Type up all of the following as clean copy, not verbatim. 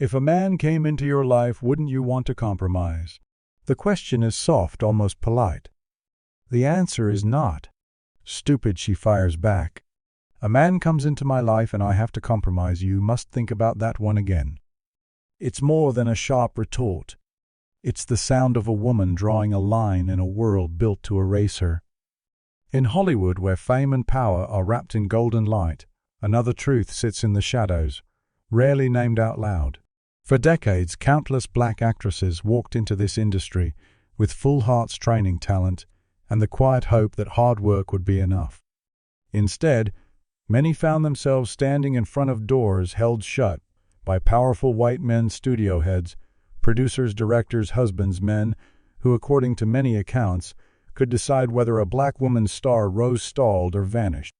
If a man came into your life, wouldn't you want to compromise? The question is soft, almost polite. The answer is not. Stupid, she fires back. A man comes into my life and I have to compromise. You must think about that one again. It's more than a sharp retort. It's the sound of a woman drawing a line in a world built to erase her. In Hollywood, where fame and power are wrapped in golden light, another truth sits in the shadows, rarely named out loud. For decades, countless black actresses walked into this industry with full hearts, training, talent, and the quiet hope that hard work would be enough. Instead, many found themselves standing in front of doors held shut by powerful white men, studio heads, producers, directors, husbands, men who, according to many accounts, could decide whether a black woman's star rose, stalled, or vanished.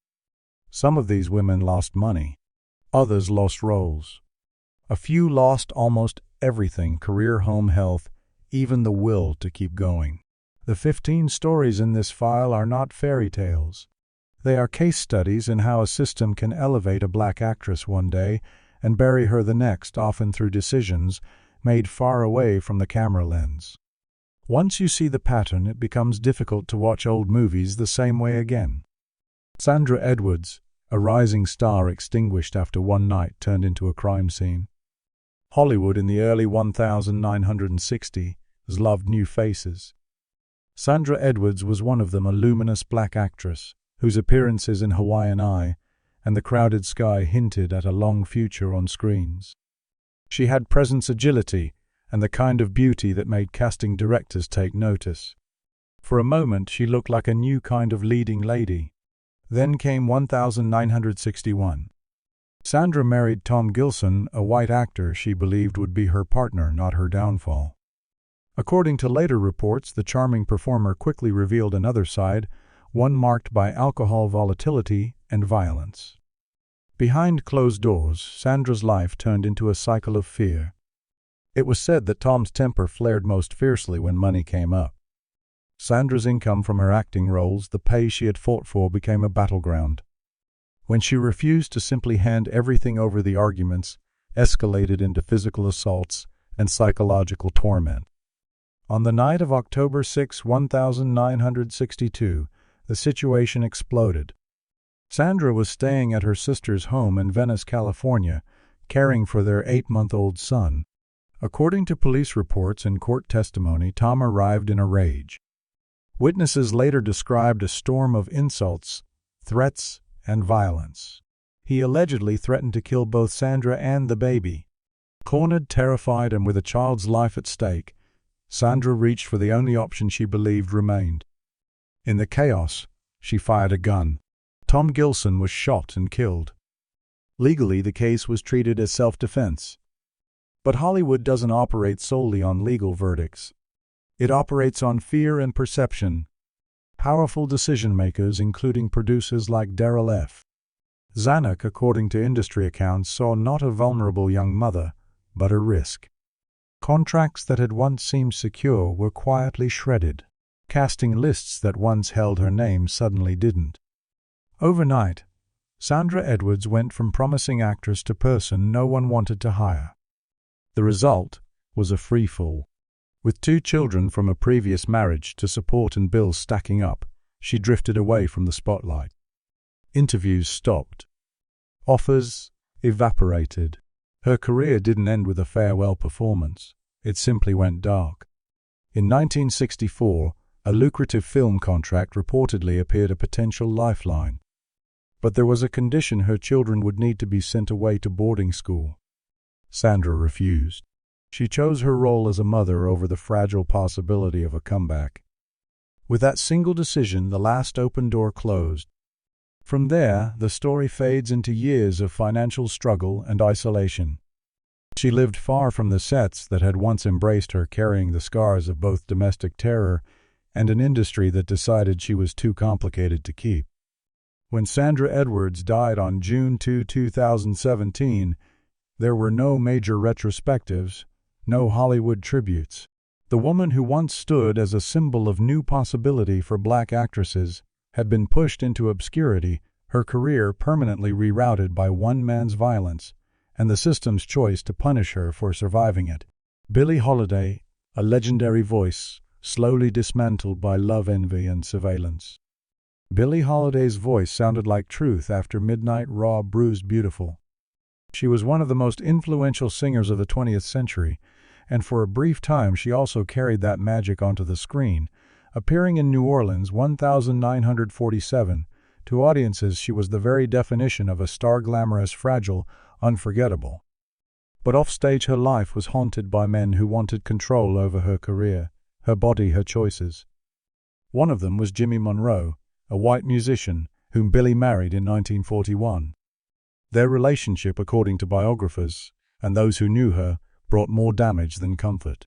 Some of these women lost money. Others lost roles. A few lost almost everything: career, home, health, even the will to keep going. The 15 stories in this file are not fairy tales. They are case studies in how a system can elevate a black actress one day and bury her the next, often through decisions made far away from the camera lens. Once you see the pattern, it becomes difficult to watch old movies the same way again. Sandra Edwards, a rising star extinguished after one night, turned into a crime scene. Hollywood in the early 1960s loved new faces. Sandra Edwards was one of them, a luminous black actress whose appearances in Hawaiian Eye and The Crowded Sky hinted at a long future on screens. She had presence, agility, and the kind of beauty that made casting directors take notice. For a moment, she looked like a new kind of leading lady. Then came 1961. Sandra married Tom Gilson, a white actor she believed would be her partner, not her downfall. According to later reports, the charming performer quickly revealed another side, one marked by alcohol, volatility, and violence. Behind closed doors, Sandra's life turned into a cycle of fear. It was said that Tom's temper flared most fiercely when money came up. Sandra's income from her acting roles, the pay she had fought for, became a battleground. When she refused to simply hand everything over, the arguments escalated into physical assaults and psychological torment. On the night of October 6, 1962, the situation exploded. Sandra was staying at her sister's home in Venice, California, caring for their 8-month-old son. According to police reports and court testimony, Tom arrived in a rage. Witnesses later described a storm of insults, threats, and violence. He allegedly threatened to kill both Sandra and the baby. Cornered, terrified, and with a child's life at stake, Sandra reached for the only option she believed remained. In the chaos, she fired a gun. Tom Gilson was shot and killed. Legally, the case was treated as self-defense. But Hollywood doesn't operate solely on legal verdicts. It operates on fear and perception. Powerful decision-makers, including producers like Daryl F. Zanuck, according to industry accounts, saw not a vulnerable young mother, but a risk. Contracts that had once seemed secure were quietly shredded. Casting lists that once held her name suddenly didn't. Overnight, Sandra Edwards went from promising actress to person no one wanted to hire. The result was a freefall. With 2 children from a previous marriage to support and bills stacking up, she drifted away from the spotlight. Interviews stopped. Offers evaporated. Her career didn't end with a farewell performance. It simply went dark. In 1964, a lucrative film contract reportedly appeared, a potential lifeline. But there was a condition: her children would need to be sent away to boarding school. Sandra refused. She chose her role as a mother over the fragile possibility of a comeback. With that single decision, the last open door closed. From there, the story fades into years of financial struggle and isolation. She lived far from the sets that had once embraced her, carrying the scars of both domestic terror and an industry that decided she was too complicated to keep. When Sandra Edwards died on June 2, 2017, there were no major retrospectives, no Hollywood tributes. The woman who once stood as a symbol of new possibility for black actresses had been pushed into obscurity, her career permanently rerouted by one man's violence and the system's choice to punish her for surviving it. Billie Holiday, a legendary voice, slowly dismantled by love envy and surveillance. Billie Holiday's voice sounded like truth after midnight, raw, bruised, beautiful. She was one of the most influential singers of the 20th century, and for a brief time she also carried that magic onto the screen, appearing in New Orleans 1947. To audiences, she was the very definition of a star, glamorous, fragile, unforgettable. But offstage her life was haunted by men who wanted control over her career, her body, her choices. One of them was Jimmy Monroe, a white musician whom Billie married in 1941. Their relationship, according to biographers and those who knew her, brought more damage than comfort.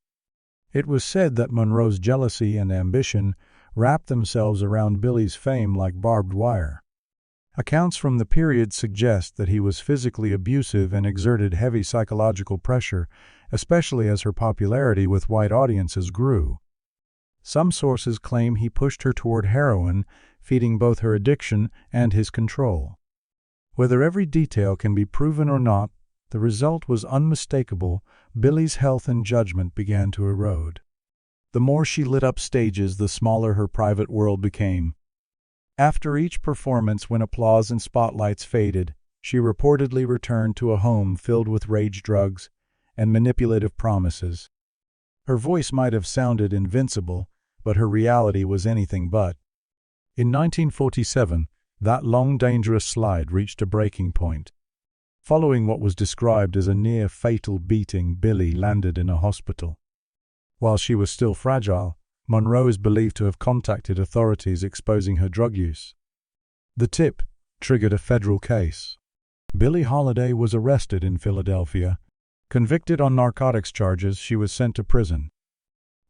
It was said that Monroe's jealousy and ambition wrapped themselves around Billie's fame like barbed wire. Accounts from the period suggest that he was physically abusive and exerted heavy psychological pressure, especially as her popularity with white audiences grew. Some sources claim he pushed her toward heroin, feeding both her addiction and his control. Whether every detail can be proven or not, the result was unmistakable. Billie's health and judgment began to erode. The more she lit up stages, the smaller her private world became. After each performance, when applause and spotlights faded, she reportedly returned to a home filled with rage, drugs, and manipulative promises. Her voice might have sounded invincible, but her reality was anything but. In 1947, that long, dangerous slide reached a breaking point. Following what was described as a near-fatal beating, Billie landed in a hospital. While she was still fragile, Monroe is believed to have contacted authorities exposing her drug use. The tip triggered a federal case. Billie Holiday was arrested in Philadelphia. Convicted on narcotics charges, she was sent to prison.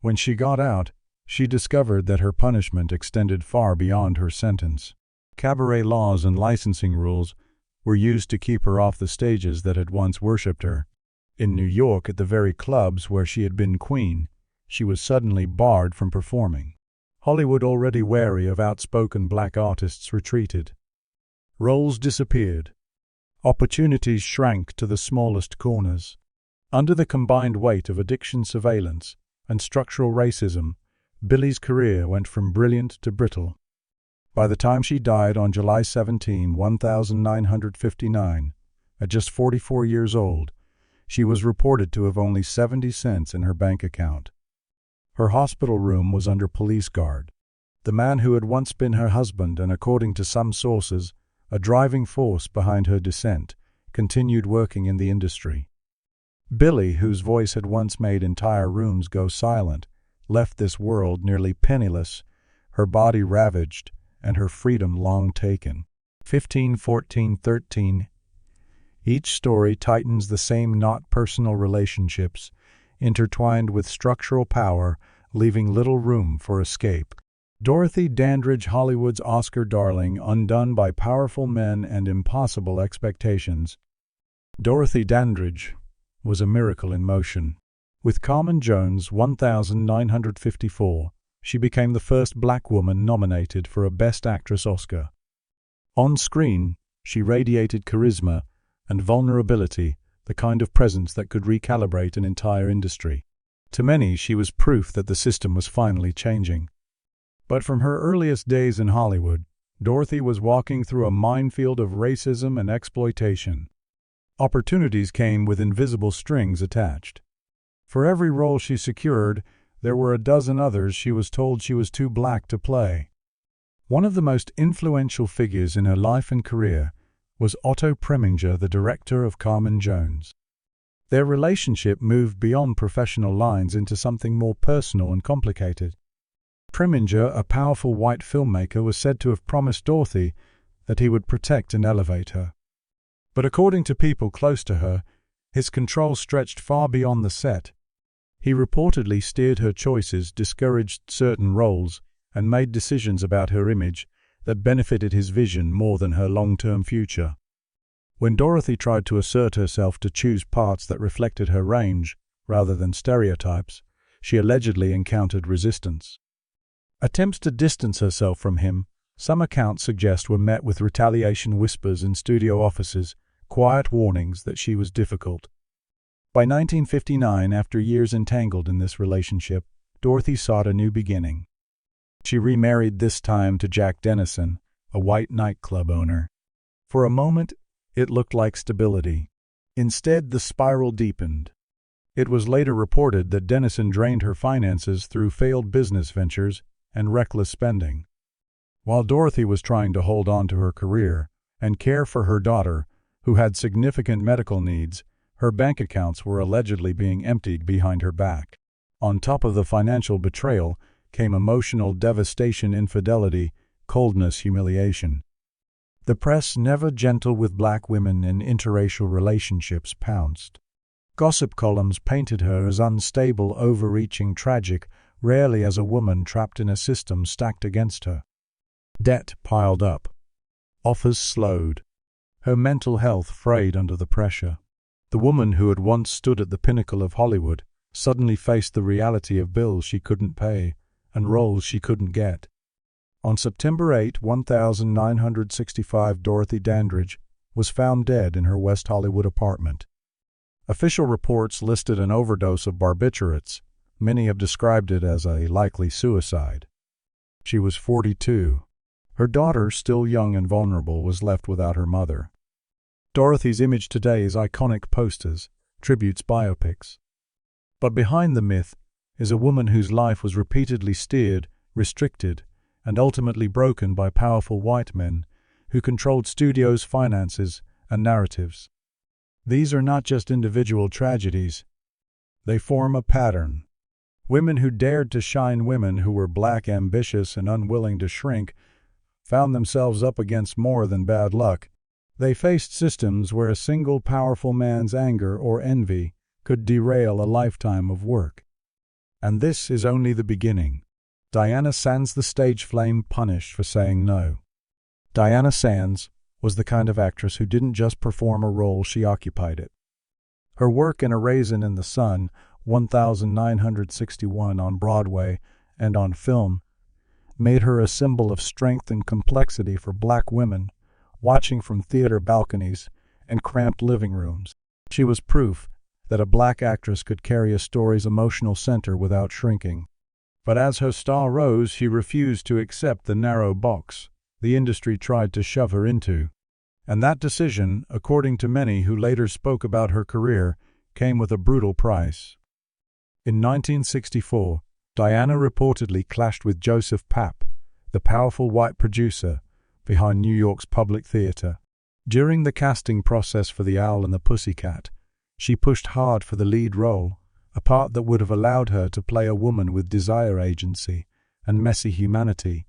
When she got out, she discovered that her punishment extended far beyond her sentence. Cabaret laws and licensing rules were used to keep her off the stages that had once worshipped her. In New York, at the very clubs where she had been queen, she was suddenly barred from performing. Hollywood, already wary of outspoken black artists, retreated. Roles disappeared. Opportunities shrank to the smallest corners. Under the combined weight of addiction, surveillance, and structural racism, Billie's career went from brilliant to brittle. By the time she died on July 17, 1959, at just 44 years old, she was reported to have only 70 cents in her bank account. Her hospital room was under police guard. The man who had once been her husband and, according to some sources, a driving force behind her descent, continued working in the industry. Billie, whose voice had once made entire rooms go silent, left this world nearly penniless, her body ravaged, and her freedom long taken. 15, 14, 13. Each story tightens the same knot: personal relationships, intertwined with structural power, leaving little room for escape. Dorothy Dandridge, Hollywood's Oscar darling, undone by powerful men and impossible expectations. Dorothy Dandridge was a miracle in motion. With Carmen Jones, 1954, she became the first black woman nominated for a Best Actress Oscar. On screen, she radiated charisma and vulnerability, the kind of presence that could recalibrate an entire industry. To many, she was proof that the system was finally changing. But from her earliest days in Hollywood, Dorothy was walking through a minefield of racism and exploitation. Opportunities came with invisible strings attached. For every role she secured, there were a dozen others she was told she was too black to play. One of the most influential figures in her life and career was Otto Preminger, the director of Carmen Jones. Their relationship moved beyond professional lines into something more personal and complicated. Preminger, a powerful white filmmaker, was said to have promised Dorothy that he would protect and elevate her. But according to people close to her, his control stretched far beyond the set. He reportedly steered her choices, discouraged certain roles, and made decisions about her image that benefited his vision more than her long-term future. When Dorothy tried to assert herself, to choose parts that reflected her range rather than stereotypes, she allegedly encountered resistance. Attempts to distance herself from him, some accounts suggest, were met with retaliation. Whispers in studio offices quiet warnings that she was difficult. By 1959, after years entangled in this relationship, Dorothy sought a new beginning. She remarried, this time to Jack Dennison, a white nightclub owner. For a moment, it looked like stability. Instead, the spiral deepened. It was later reported that Dennison drained her finances through failed business ventures and reckless spending. While Dorothy was trying to hold on to her career and care for her daughter, who had significant medical needs, her bank accounts were allegedly being emptied behind her back. On top of the financial betrayal came emotional devastation, infidelity, coldness, humiliation. The press, never gentle with black women in interracial relationships, pounced. Gossip columns painted her as unstable, overreaching, tragic, rarely as a woman trapped in a system stacked against her. Debt piled up. Offers slowed. Her mental health frayed under the pressure. The woman who had once stood at the pinnacle of Hollywood suddenly faced the reality of bills she couldn't pay and roles she couldn't get. On September 8, 1965, Dorothy Dandridge was found dead in her West Hollywood apartment. Official reports listed an overdose of barbiturates. Many have described it as a likely suicide. She was 42. Her daughter, still young and vulnerable, was left without her mother. Dorothy's image today is iconic posters, tributes, biopics. But behind the myth is a woman whose life was repeatedly steered, restricted, and ultimately broken by powerful white men who controlled studios, finances, and narratives. These are not just individual tragedies. They form a pattern. Women who dared to shine, women who were black, ambitious, and unwilling to shrink, found themselves up against more than bad luck. They faced systems where a single powerful man's anger or envy could derail a lifetime of work. And this is only the beginning. Diana Sands, the stage flame, punished for saying no. Diana Sands was the kind of actress who didn't just perform a role, she occupied it. Her work in A Raisin in the Sun, 1961, on Broadway and on film, made her a symbol of strength and complexity for black women watching from theater balconies and cramped living rooms. She was proof that a black actress could carry a story's emotional center without shrinking. But as her star rose, she refused to accept the narrow box the industry tried to shove her into. And that decision, according to many who later spoke about her career, came with a brutal price. In 1964, Diana reportedly clashed with Joseph Papp, the powerful white producer behind New York's Public Theater. During the casting process for The Owl and the Pussycat, she pushed hard for the lead role, a part that would have allowed her to play a woman with desire, agency, and messy humanity,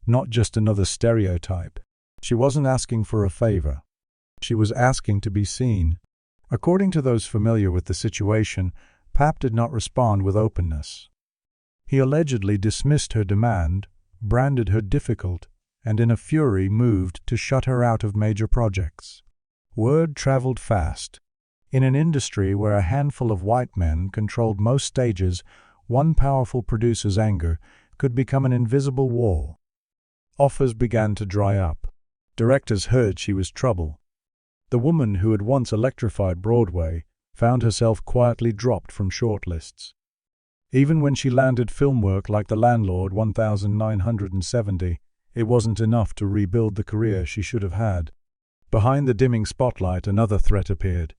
not just another stereotype. She wasn't asking for a favor. She was asking to be seen. According to those familiar with the situation, Papp did not respond with openness. He allegedly dismissed her demand, branded her difficult, and in a fury moved to shut her out of major projects. Word traveled fast. In an industry where a handful of white men controlled most stages, one powerful producer's anger could become an invisible wall. Offers began to dry up. Directors heard she was trouble. The woman who had once electrified Broadway found herself quietly dropped from shortlists. Even when she landed film work like The Landlord, 1970, it wasn't enough to rebuild the career she should have had. Behind the dimming spotlight, another threat appeared.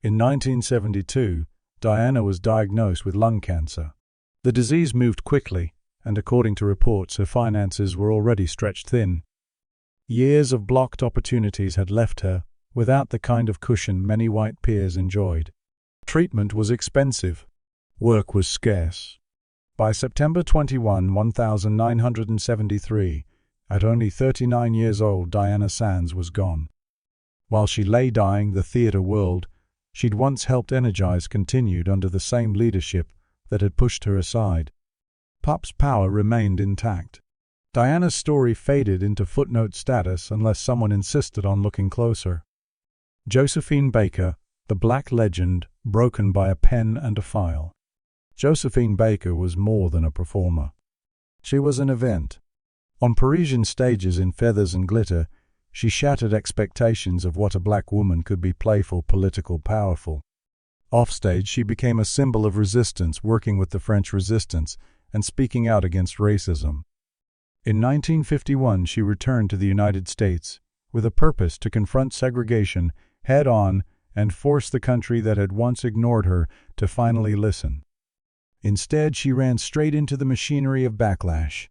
In 1972, Diana was diagnosed with lung cancer. The disease moved quickly, and according to reports, her finances were already stretched thin. Years of blocked opportunities had left her without the kind of cushion many white peers enjoyed. Treatment was expensive. Work was scarce. By September 21, 1973, at only 39 years old, Diana Sands was gone. While she lay dying, the theater world she'd once helped energize continued under the same leadership that had pushed her aside. Papp's power remained intact. Diana's story faded into footnote status unless someone insisted on looking closer. Josephine Baker, the black legend, broken by a pen and a file. Josephine Baker was more than a performer. She was an event. On Parisian stages in feathers and glitter, She shattered expectations of what a black woman could be: playful, political, powerful. Offstage, she became a symbol of resistance, working with the French resistance and speaking out against racism. In 1951, she returned to the United States with a purpose: to confront segregation head-on and force the country that had once ignored her to finally listen. Instead, she ran straight into the machinery of backlash.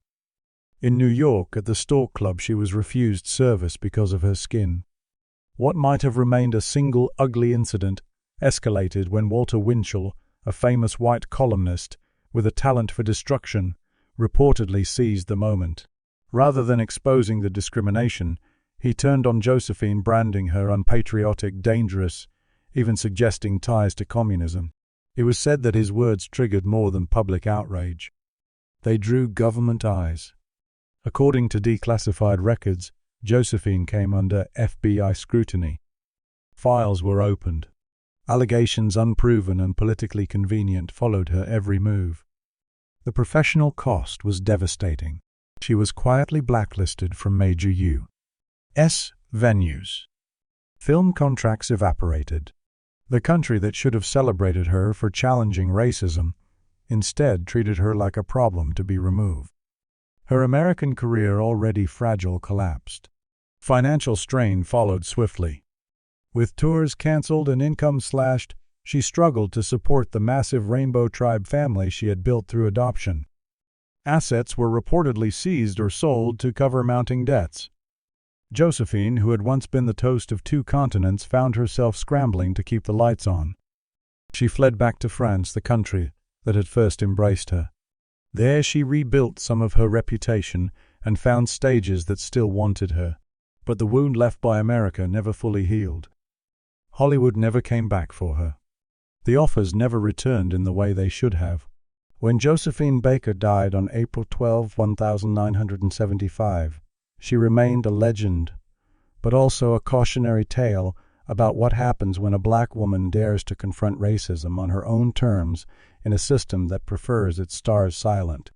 In New York, at the Stork Club, she was refused service because of her skin. What might have remained a single ugly incident escalated when Walter Winchell, a famous white columnist with a talent for destruction, reportedly seized the moment. Rather than exposing the discrimination, he turned on Josephine, branding her unpatriotic, dangerous, even suggesting ties to communism. It was said that his words triggered more than public outrage. They drew government eyes. According to declassified records, Josephine came under FBI scrutiny. Files were opened. Allegations unproven and politically convenient followed her every move. The professional cost was devastating. She was quietly blacklisted from major U.S. venues. Film contracts evaporated. The country that should have celebrated her for challenging racism instead treated her like a problem to be removed. Her American career, already fragile, collapsed. Financial strain followed swiftly. With tours canceled and income slashed, she struggled to support the massive Rainbow Tribe family she had built through adoption. Assets were reportedly seized or sold to cover mounting debts. Josephine, who had once been the toast of 2 continents, found herself scrambling to keep the lights on. She fled back to France, the country that had first embraced her. There she rebuilt some of her reputation and found stages that still wanted her. But the wound left by America never fully healed. Hollywood never came back for her. The offers never returned in the way they should have. When Josephine Baker died on April 12, 1975, she remained a legend, but also a cautionary tale about what happens when a black woman dares to confront racism on her own terms in a system that prefers its stars silent.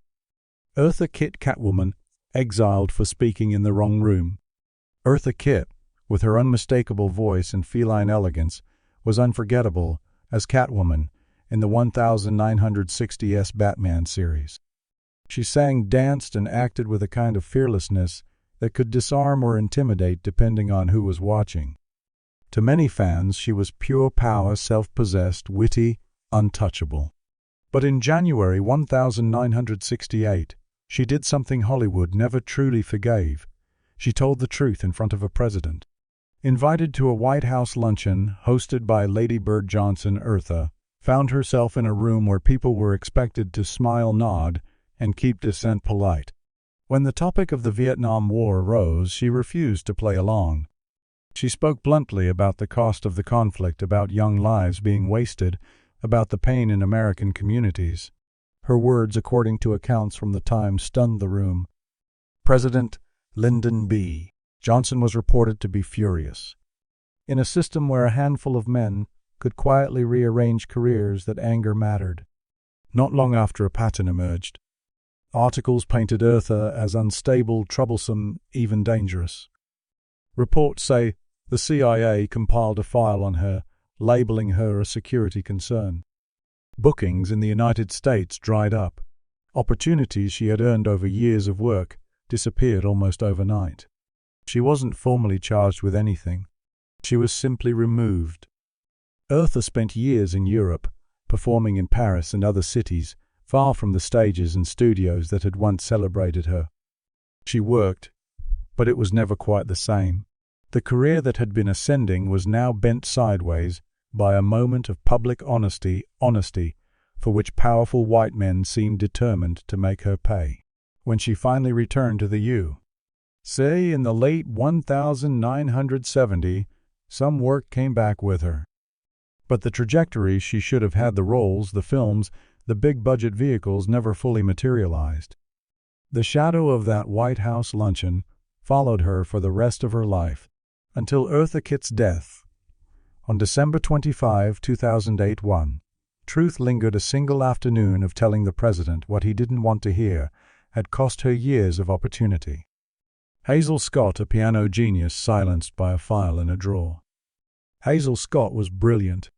Eartha Kitt, Catwoman, exiled for speaking in the wrong room. Eartha Kitt, with her unmistakable voice and feline elegance, was unforgettable as Catwoman in the 1960s Batman series. She sang, danced, and acted with a kind of fearlessness that could disarm or intimidate depending on who was watching. To many fans, she was pure power, self-possessed, witty, untouchable. But in January 1968, she did something Hollywood never truly forgave. She told the truth in front of a president. Invited to a White House luncheon hosted by Lady Bird Johnson, Eartha found herself in a room where people were expected to smile, nod, and keep dissent polite. When the topic of the Vietnam War arose, she refused to play along. She spoke bluntly about the cost of the conflict, about young lives being wasted, about the pain in American communities. Her words, according to accounts from the time, stunned the room. President Lyndon B. Johnson was reported to be furious. In a system where a handful of men could quietly rearrange careers, that anger mattered. Not long after, a pattern emerged. Articles painted Eartha as unstable, troublesome, even dangerous. Reports say the CIA compiled a file on her, labeling her a security concern. Bookings in the United States dried up. Opportunities she had earned over years of work disappeared almost overnight. She wasn't formally charged with anything. She was simply removed. Eartha spent years in Europe, performing in Paris and other cities, far from the stages and studios that had once celebrated her. She worked, but it was never quite the same. The career that had been ascending was now bent sideways by a moment of public honesty for which powerful white men seemed determined to make her pay. When she finally returned to the U.S. in the late 1970s, some work came back with her. But the trajectory she should have had, the roles, the films, the big-budget vehicles, never fully materialized. The shadow of that White House luncheon followed her for the rest of her life, until Eartha Kitt's death. On December 25, 2008, truth lingered. A single afternoon of telling the president what he didn't want to hear had cost her years of opportunity. Hazel Scott, a piano genius silenced by a file in a drawer. Hazel Scott was brilliant.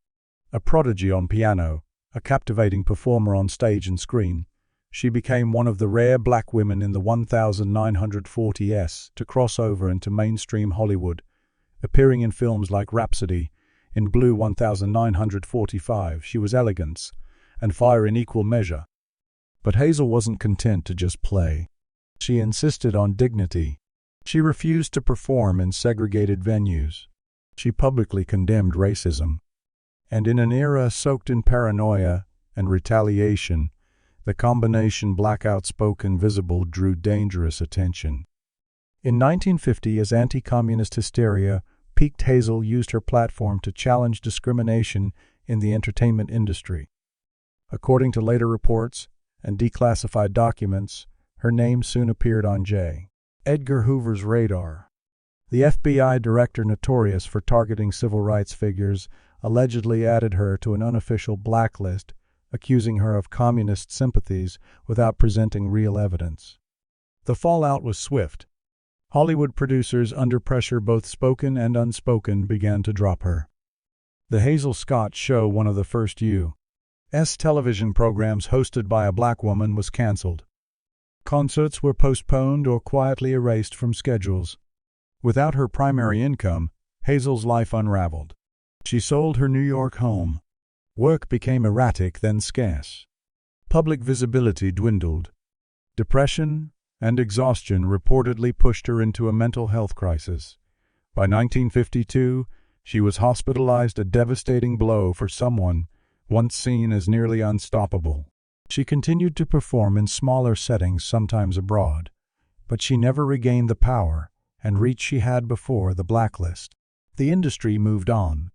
A prodigy on piano, a captivating performer on stage and screen, she became one of the rare black women in the 1940s to cross over into mainstream Hollywood, appearing in films like Rhapsody. In Blue 1945, she was elegance and fire in equal measure. But Hazel wasn't content to just play. She insisted on dignity. She refused to perform in segregated venues. She publicly condemned racism. And in an era soaked in paranoia and retaliation, the combination black, outspoken, visible drew dangerous attention. In 1950, as anti-communist hysteria peaked, Hazel used her platform to challenge discrimination in the entertainment industry. According to later reports and declassified documents, her name soon appeared on J. Edgar Hoover's radar. The FBI director, notorious for targeting civil rights figures, allegedly added her to an unofficial blacklist, accusing her of communist sympathies without presenting real evidence. The fallout was swift. Hollywood producers, under pressure both spoken and unspoken, began to drop her. The Hazel Scott Show, one of the first U.S. television programs hosted by a black woman, was canceled. Concerts were postponed or quietly erased from schedules. Without her primary income, Hazel's life unraveled. She sold her New York home. Work became erratic, then scarce. Public visibility dwindled. Depression and exhaustion reportedly pushed her into a mental health crisis. By 1952, she was hospitalized, a devastating blow for someone once seen as nearly unstoppable. She continued to perform in smaller settings, sometimes abroad, but she never regained the power and reach she had before the blacklist. The industry moved on.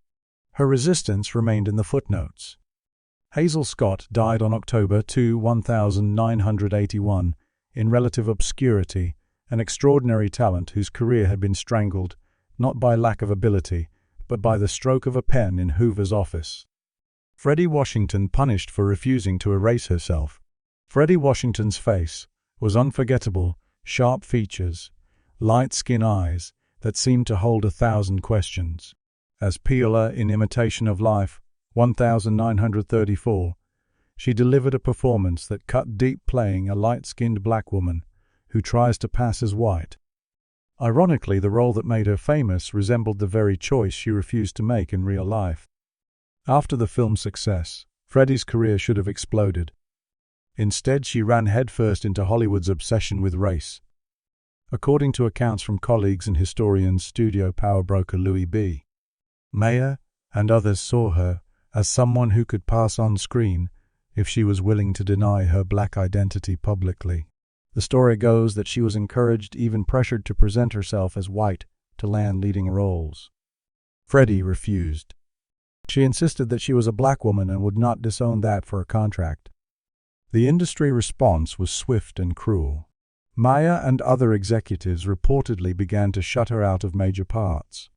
Her resistance remained in the footnotes. Hazel Scott died on October 2, 1981, in relative obscurity, an extraordinary talent whose career had been strangled, not by lack of ability, but by the stroke of a pen in Hoover's office. Freddie Washington, punished for refusing to erase herself. Freddie Washington's face was unforgettable, sharp features, light skin eyes that seemed to hold 1,000 questions. As Peeler in Imitation of Life, 1934, she delivered a performance that cut deep, playing a light-skinned black woman who tries to pass as white. Ironically, the role that made her famous resembled the very choice she refused to make in real life. After the film's success, Freddie's career should have exploded. Instead, she ran headfirst into Hollywood's obsession with race. According to accounts from colleagues and historians, studio power broker Louis B. Mayer and others saw her as someone who could pass on screen if she was willing to deny her black identity publicly. The story goes that she was encouraged, even pressured, to present herself as white to land leading roles. Freddie refused. She insisted that she was a black woman and would not disown that for a contract. The industry response was swift and cruel. Mayer and other executives reportedly began to shut her out of major parts.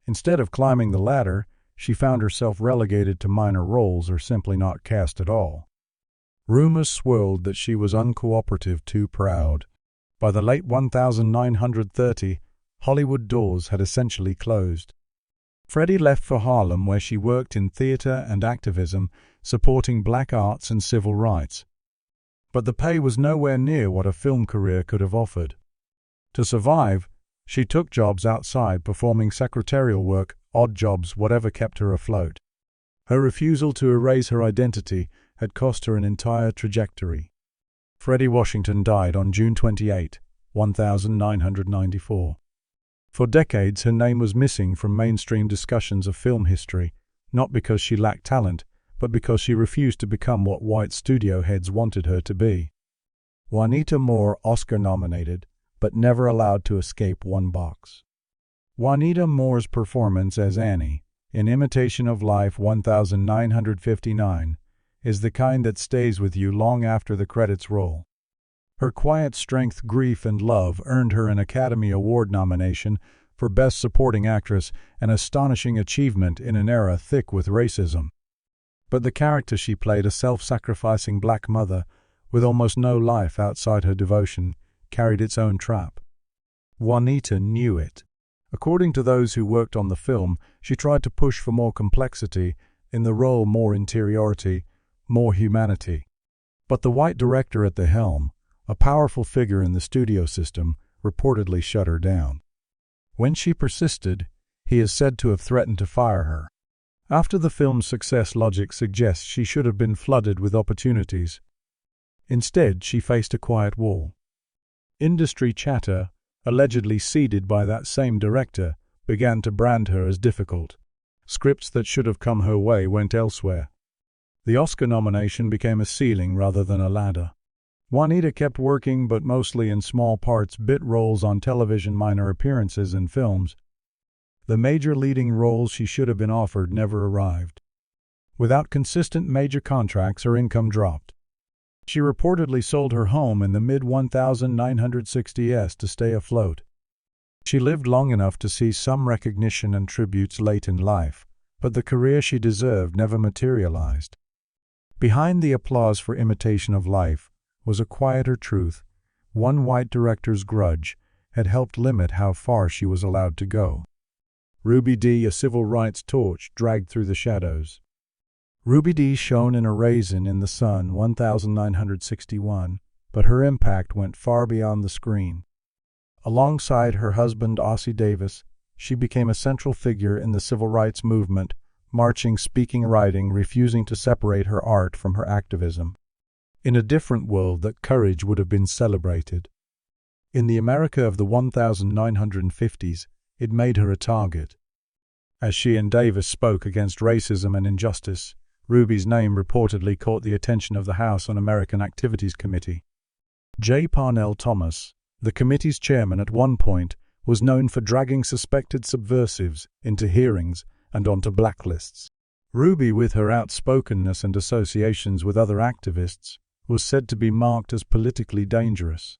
Instead of climbing the ladder, she found herself relegated to minor roles or simply not cast at all. Rumors swirled that she was uncooperative, too proud. By the late 1930, Hollywood doors had essentially closed. Freddie left for Harlem, where she worked in theater and activism, supporting black arts and civil rights. But the pay was nowhere near what a film career could have offered. To survive, she took jobs outside, performing secretarial work, odd jobs, whatever kept her afloat. Her refusal to erase her identity had cost her an entire trajectory. Freddie Washington died on June 28, 1994. For decades, her name was missing from mainstream discussions of film history, not because she lacked talent, but because she refused to become what white studio heads wanted her to be. Juanita Moore, Oscar-nominated, but never allowed to escape one box. Juanita Moore's performance as Annie, in Imitation of Life 1959, is the kind that stays with you long after the credits roll. Her quiet strength, grief, and love earned her an Academy Award nomination for Best Supporting Actress, an astonishing achievement in an era thick with racism. But the character she played, a self-sacrificing black mother with almost no life outside her devotion, carried its own trap. Juanita knew it. According to those who worked on the film, she tried to push for more complexity in the role, more interiority, more humanity. But the white director at the helm, a powerful figure in the studio system, reportedly shut her down. When she persisted, he is said to have threatened to fire her. After the film's success, logic suggests she should have been flooded with opportunities. Instead, she faced a quiet wall. Industry chatter, allegedly seeded by that same director, began to brand her as difficult. Scripts that should have come her way went elsewhere. The Oscar nomination became a ceiling rather than a ladder. Juanita kept working, but mostly in small parts, bit roles on television, minor appearances in films. The major leading roles she should have been offered never arrived. Without consistent major contracts, her income dropped. She reportedly sold her home in the mid-1960s to stay afloat. She lived long enough to see some recognition and tributes late in life, but the career she deserved never materialized. Behind the applause for imitation of life was a quieter truth. One white director's grudge had helped limit how far she was allowed to go. Ruby Dee, a civil rights torch dragged through the shadows. Ruby Dee shone in a raisin in the sun, 1961, but her impact went far beyond the screen. Alongside her husband, Ossie Davis, she became a central figure in the civil rights movement, marching, speaking, writing, refusing to separate her art from her activism. In a different world, that courage would have been celebrated. In the America of the 1950s, it made her a target. As she and Davis spoke against racism and injustice, Ruby's name reportedly caught the attention of the House Un-American Activities Committee. J. Parnell Thomas, the committee's chairman at one point, was known for dragging suspected subversives into hearings and onto blacklists. Ruby, with her outspokenness and associations with other activists, was said to be marked as politically dangerous.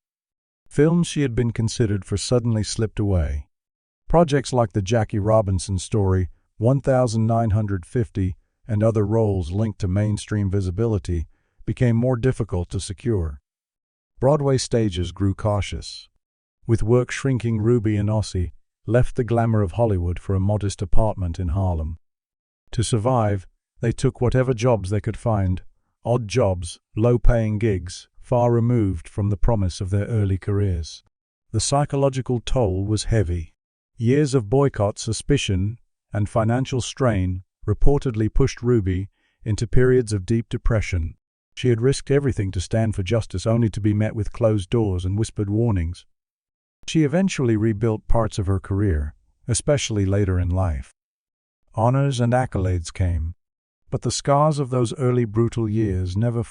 Films she had been considered for suddenly slipped away. Projects like the Jackie Robinson story, 1950, and other roles linked to mainstream visibility became more difficult to secure. Broadway stages grew cautious. With work shrinking, Ruby and Ossie left the glamour of Hollywood for a modest apartment in Harlem. To survive, they took whatever jobs they could find, odd jobs, low-paying gigs, far removed from the promise of their early careers. The psychological toll was heavy. Years of boycott, suspicion, and financial strain reportedly pushed Ruby into periods of deep depression. She had risked everything to stand for justice, only to be met with closed doors and whispered warnings. She eventually rebuilt parts of her career, especially later in life. Honors and accolades came, but the scars of those early brutal years never